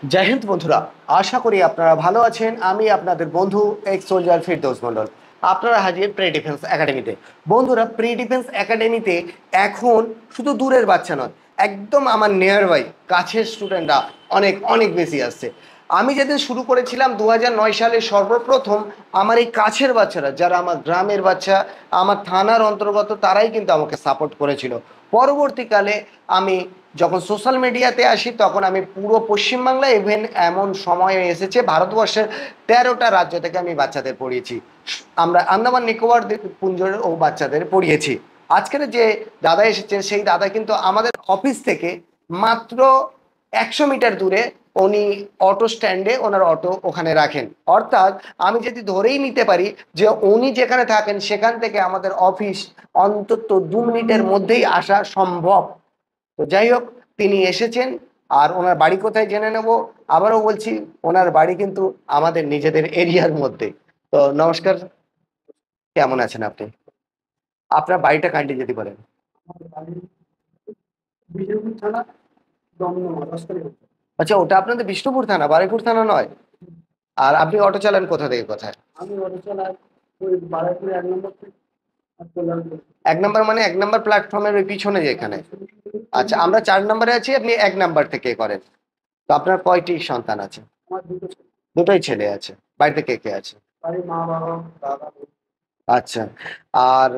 জয় হিন্দ বন্ধুরা, আশা করি আপনারা ভালো আছেন। আমি আপনাদের বন্ধু এক্স সোলজার ফিরদৌস মন্ডল। আপনারা হাজির প্রি ডিফেন্স একাডেমিতে। বন্ধুরা, প্রি ডিফেন্স একাডেমিতে এখন শুধু দূরের বাচ্চা নয়, একদম আমার নিয়ার বাই কাছের স্টুডেন্টরা অনেক অনেক বেশি আসছে। আমি যেদিন শুরু করেছিলাম 2009 সালে সর্বপ্রথম, আমার এই কাছের বাচ্চারা, যারা আমার গ্রামের বাচ্চা, আমার থানার অন্তর্গত, তারাই কিন্তু আমাকে সাপোর্ট করেছিল। পরবর্তীকালে আমি যখন সোশ্যাল মিডিয়াতে আসি, তখন আমি পুরো পশ্চিমবাংলায়, ইভেন এমন সময় এসেছে ভারতবর্ষের 13টা রাজ্য থেকে আমি বাচ্চাদের পড়িয়েছি। আমরা আন্দামান নিকোবর পুঞ্জের ও বাচ্চাদের পড়িয়েছি। আজকের যে দাদা এসেছেন, সেই দাদা কিন্তু আমাদের অফিস থেকে মাত্র 100 মিটার দূরে উনি অটো স্ট্যান্ডে ওনার অটো ওখানে রাখেন। অর্থাৎ আমি যদি ধরেই নিতে পারি যে উনি যেখানে থাকেন সেখান থেকে আমাদের অফিস অন্তত 2 মিনিটের মধ্যেই আসা সম্ভব। তো যাই হোক, তিনি এসেছেন। আর ওনার বাড়ি কোথায় জেনে নেব। আবারও বলছি, ওনার বাড়ি কিন্তু আমাদের নিজেদের এরিয়ার মধ্যে। তো নমস্কার, কেমন আছেন আপনি? আপনার বাড়িটা কাইন্ডলি যদি বলেন। বিষ্ণুপুর থানা, দমদমা 10 তারিখ। আচ্ছা, ওটা আপনাদের বিষ্ণুপুর থানা, বারুইপুর থানা নয়? আর আপনি অটো চালান কোথা থেকে কোথায়? আমি অটো চালাই ওই বারাইপুরে 1 নম্বর থেকে আর কল্যাণপুর। 1 নম্বর মানে 1 নম্বর প্ল্যাটফর্মের ওই পিছনে যেখানে? আচ্ছা, আমরা 4 নম্বরে আছি, আপনি 1 নম্বর থেকে করেন। তো আপনার কয়টি সন্তান আছে? আমার দুটো ছেলে। দুটোই ছেলে আছে। বাড়িতে কে কে আছে? বাড়ির মা বাবা দাদা বোন। আচ্ছা। আর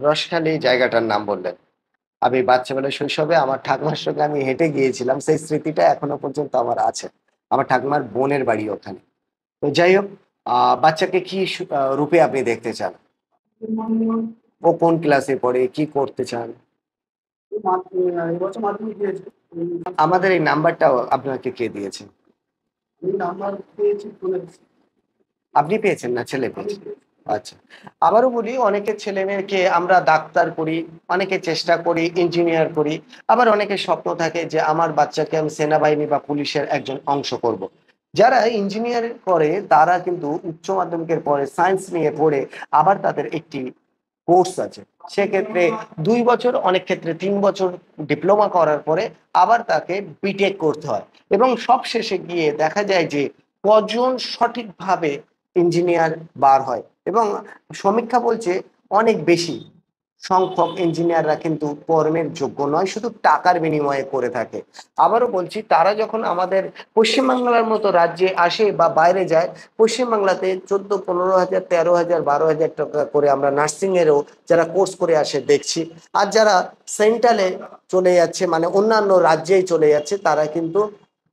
রসখালি জায়গাটার নাম বললেন। আমি বাচ্চাবেলায় শৈশবে আমার ঠাকুমার সঙ্গে আমি হেঁটে গিয়েছিলাম, সেই স্মৃতিটা এখনো পর্যন্ত আমার আছে। আমার ঠাকুমার বোনের বাড়ি ওখানে। তো যাই হোক, বাচ্চাকে কি রূপে আপনি দেখতে চান? ও কোন ক্লাসে পড়ে, কি করতে চান? এবছর মাধ্যমিক দিয়েছে। আমাদের এই নাম্বারটাও আপনাকে কে দিয়েছে? আমি নাম্বার পেয়েছি ফোনে। আপনি পেয়েছেন না ছেলে আমি পেয়েছে? পেয়েছি। আচ্ছা। আবারও বলি, অনেকের ছেলে মেয়েকে আমরা ডাক্তার করি, অনেকে চেষ্টা করি ইঞ্জিনিয়ার করি, আবার অনেকের স্বপ্ন থাকে যে আমার বাচ্চাকে আমি সেনাবাহিনী বা পুলিশের একজন অংশ করব। যারা ইঞ্জিনিয়ার করে তারা কিন্তু উচ্চ মাধ্যমিকের পরে সায়েন্স নিয়ে পড়ে আবার তাদের একটি কোর্স আছে। সেক্ষেত্রে 2 বছর, অনেক ক্ষেত্রে 3 বছর ডিপ্লোমা করার পরে আবার তাকে বিটেক করতে হয়। এবং সব শেষে গিয়ে দেখা যায় যে কজন সঠিকভাবে ইঞ্জিনিয়ার বার হয়। এবং সমীক্ষা বলছে অনেক বেশি সংখ্যক ইঞ্জিনিয়াররা কিন্তু কর্মের যোগ্য নয়, শুধু টাকার বিনিময়ে করে থাকে। আবারও বলছি, তারা যখন আমাদের পশ্চিমবাংলার মতো রাজ্যে আসে বা বাইরে যায়, পশ্চিমবাংলাতে 14-15 হাজার, 13 হাজার, 12 হাজার টাকা করে আমরা নার্সিংয়েরও যারা কোর্স করে আসে দেখছি। আর যারা সেন্ট্রালে চলে যাচ্ছে, মানে অন্যান্য রাজ্যেই চলে যাচ্ছে, তারা কিন্তু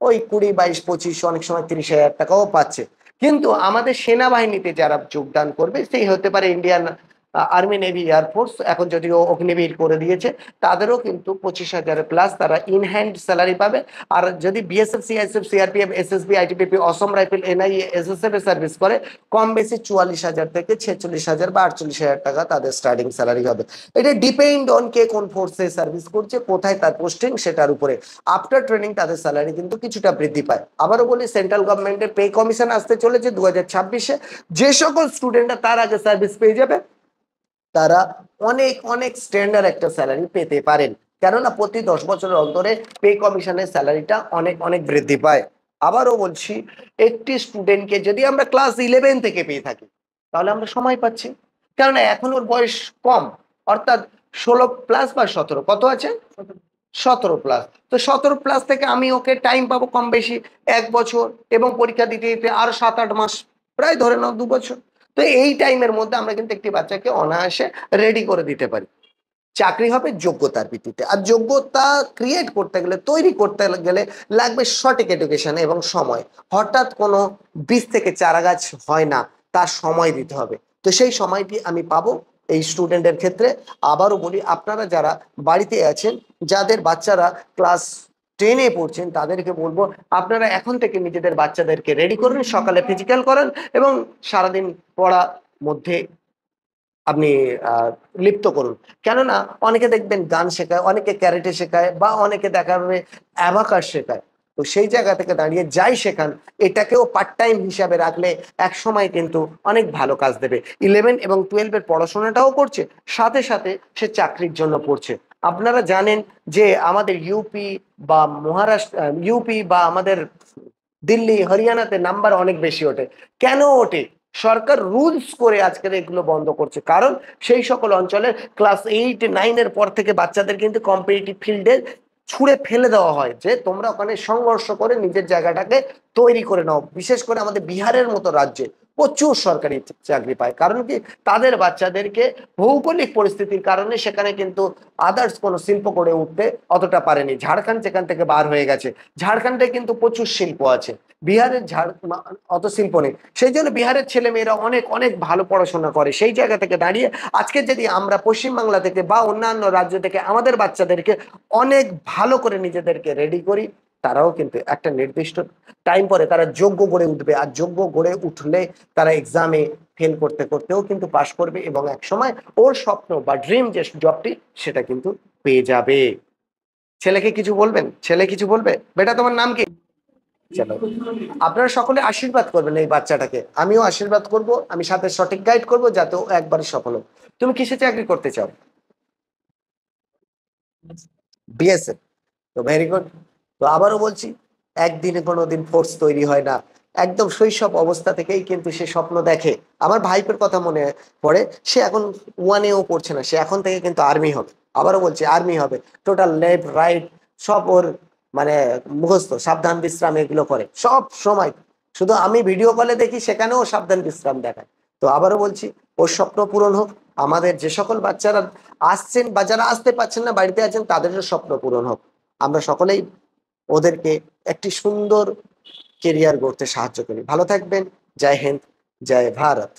ওই 20, 22, 25, অনেক সময় 30 হাজার টাকাও পাচ্ছে। কিন্তু আমাদের সেনাবাহিনীতে যারা যোগদান করবে, সেই হতে পারে ইন্ডিয়ান আর্মি, নেভি, এয়ারফোর্স, এখন যদিও অগ্নিবীর করে দিয়েছে, তাদেরও কিন্তু 25 হাজার প্লাস তারা ইন হ্যান্ড স্যালারি পাবে। আর যদি BSF, CISF, CRPF, SSB, ITBP, Assam rifle, NIA, SSF a service করে, কম বেশি 44 হাজার থেকে 46 হাজার বা 48 হাজার টাকা তাদের স্টার্টিং স্যালারি হবে। এটা ডিপেন্ড অন কে কোন ফোর্সে সার্ভিস করছে, কোথায় তার পোস্টিং, সেটার উপরে। আফটার ট্রেনিং তাদের স্যালারি কিন্তু কিছুটা বৃদ্ধি পায়। আবারও বলি, সেন্ট্রাল গভর্নমেন্টের পে কমিশন আসতে চলেছে 2026-এ। যে সকল স্টুডেন্টরা তার আগে সার্ভিস পেয়ে যাবে, তারা অনেক অনেক স্ট্যান্ডার্ড একটা স্যালারি পেতে পারেন। কেননা প্রতি 10 বছরের অন্তরে পে কমিশনের স্যালারিটা অনেক অনেক বৃদ্ধি পায়। আবারও বলছি, একটি স্টুডেন্টকে যদি আমরা ক্লাস 11 থেকে পেয়ে থাকি, তাহলে আমরা সময় পাচ্ছি। কেননা এখন ওর বয়স কম, অর্থাৎ 16+ বা 17, কত আছে? 17+। তো 17+ থেকে আমি ওকে টাইম পাবো কম বেশি 1 বছর, এবং পরীক্ষা দিতে দিতে আরো 7-8 মাস, প্রায় ধরে নাও 2 বছর। তো এই টাইমের মধ্যে আমরা কিন্তু একটি বাচ্চাকে অনায়াসে রেডি করে দিতে পারি। চাকরি হবে যোগ্যতার ভিত্তিতে। আর যোগ্যতা ক্রিয়েট করতে গেলে, তৈরি করতে গেলে লাগবে সঠিক এডুকেশন এবং সময়। হঠাৎ কোনো বীজ থেকে চারা গাছ হয় না, তার সময় দিতে হবে। তো সেই সময়টি আমি পাবো এই স্টুডেন্টের ক্ষেত্রে। আবারও বলি, আপনারা যারা বাড়িতে আছেন, যাদের বাচ্চারা ক্লাস 10-এ পড়ছেন, তাদেরকে বলবো আপনারা এখন থেকে নিজেদের বাচ্চাদেরকে রেডি করুন, সকালে ফিজিক্যাল করান এবং সারাদিন পড়ার মধ্যে আপনি আহ, লিপ্ত করুন। কেননা অনেকে দেখবেন গান শেখায়, অনেকে ক্যারেটে শেখায়, বা অনেকে দেখা যাবে অ্যাবাকাস শেখায়। তো সেই জায়গা থেকে দাঁড়িয়ে যাই শেখান, এটাকেও পার্ট টাইম হিসাবে রাখলে এক সময় কিন্তু অনেক ভালো কাজ দেবে। 11 এবং 12-এর পড়াশোনাটাও করছে, সাথে সাথে সে চাকরির জন্য পড়ছে। আপনারা জানেন যে আমাদের ইউপি বা মহারাষ্ট্র, ইউপি বা আমাদের দিল্লি হরিয়ানাতে নাম্বার অনেক বেশি ওঠে। কেন ওঠে? সরকার রুলস করে আজকের এগুলো বন্ধ করছে, কারণ সেই সকল অঞ্চলের ক্লাস 8 9 এর পর থেকে বাচ্চাদের কিন্তু কম্পিটিটিভ ফিল্ডে ছুঁড়ে ফেলে দেওয়া হয় যে তোমরা ওখানে সংঘর্ষ করে নিজের জায়গাটাকে তৈরি করে নাও। বিশেষ করে আমাদের বিহারের মতো রাজ্যে প্রচুর সরকারি চাকরি পায়, কারণ কি তাদের বাচ্চাদেরকে ভৌগোলিক পরিস্থিতির কারণে সেখানে কিন্তু আদার্স কোনো শিল্প গড়ে উঠতে অতটা পারেনি। ঝাড়খণ্ড যেখান থেকে বার হয়ে গেছে, ঝাড়খণ্ডে কিন্তু প্রচুর শিল্প আছে, বিহারের অত শিল্প নেই। সেই জন্য বিহারের ছেলে মেয়েরা অনেক অনেক ভালো পড়াশোনা করে। সেই জায়গা থেকে দাঁড়িয়ে আজকে যদি আমরা পশ্চিমবাংলা থেকে বা অন্যান্য রাজ্য থেকে আমাদের বাচ্চাদেরকে অনেক ভালো করে নিজেদেরকে রেডি করি, তারাও কিন্তু একটা নির্দিষ্ট টাইম পরে তারা যোগ্য গড়ে উঠবে, আর যোগ্য গড়ে উঠলে তারা এক্সামে ফেল করতে করতেও কিন্তু পাশ করবে, এবং এক সময় ওর স্বপ্ন বা ড্রিম যে জবটি সেটা কিন্তু পেয়ে যাবে। ছেলেকে কিছু বলবেন? ছেলে কিছু বলবে? বেটা তোমার নাম কি? চলো, আপনারা সকলে আশীর্বাদ করবেন এই বাচ্চাটাকে, আমিও আশীর্বাদ করব, আমি সাথে সঠিক গাইড করব যাতে ও একবারই সফল হোক। তুমি কিসে চাকরি করতে চাও? বিএসএফ। তো ভেরি গুড। তো আবারও বলছি, একদিনে কোনোদিন ফোর্স তৈরি হয় না, একদম শৈশব অবস্থা থেকেই কিন্তু সে স্বপ্ন দেখে। আমার ভাইপের কথা মনে পড়ে, সে এখন 1-এও পড়ছে না, সে এখন থেকে কিন্তু আর্মি হবে। আবারও বলছি আর্মি হবে, টোটাল লেফট রাইট সব ওর মানে মুখস্থ, সাবধান বিশ্রাম এগুলো করে সব সময়। শুধু আমি ভিডিও কলে দেখি, সেখানেও সাবধান বিশ্রাম দেখায়। তো আবারও বলছি, ওর স্বপ্ন পূরণ হোক। আমাদের যে সকল বাচ্চারা আসছেন বা যারা আসতে পারছেন না বাড়িতে আছেন, তাদেরও স্বপ্ন পূরণ হোক। আমরা সকলেই ওদেরকে একটি সুন্দর কেরিয়ার গড়তে সাহায্য করি। ভালো থাকবেন। জয় হিন্দ, জয় ভারত।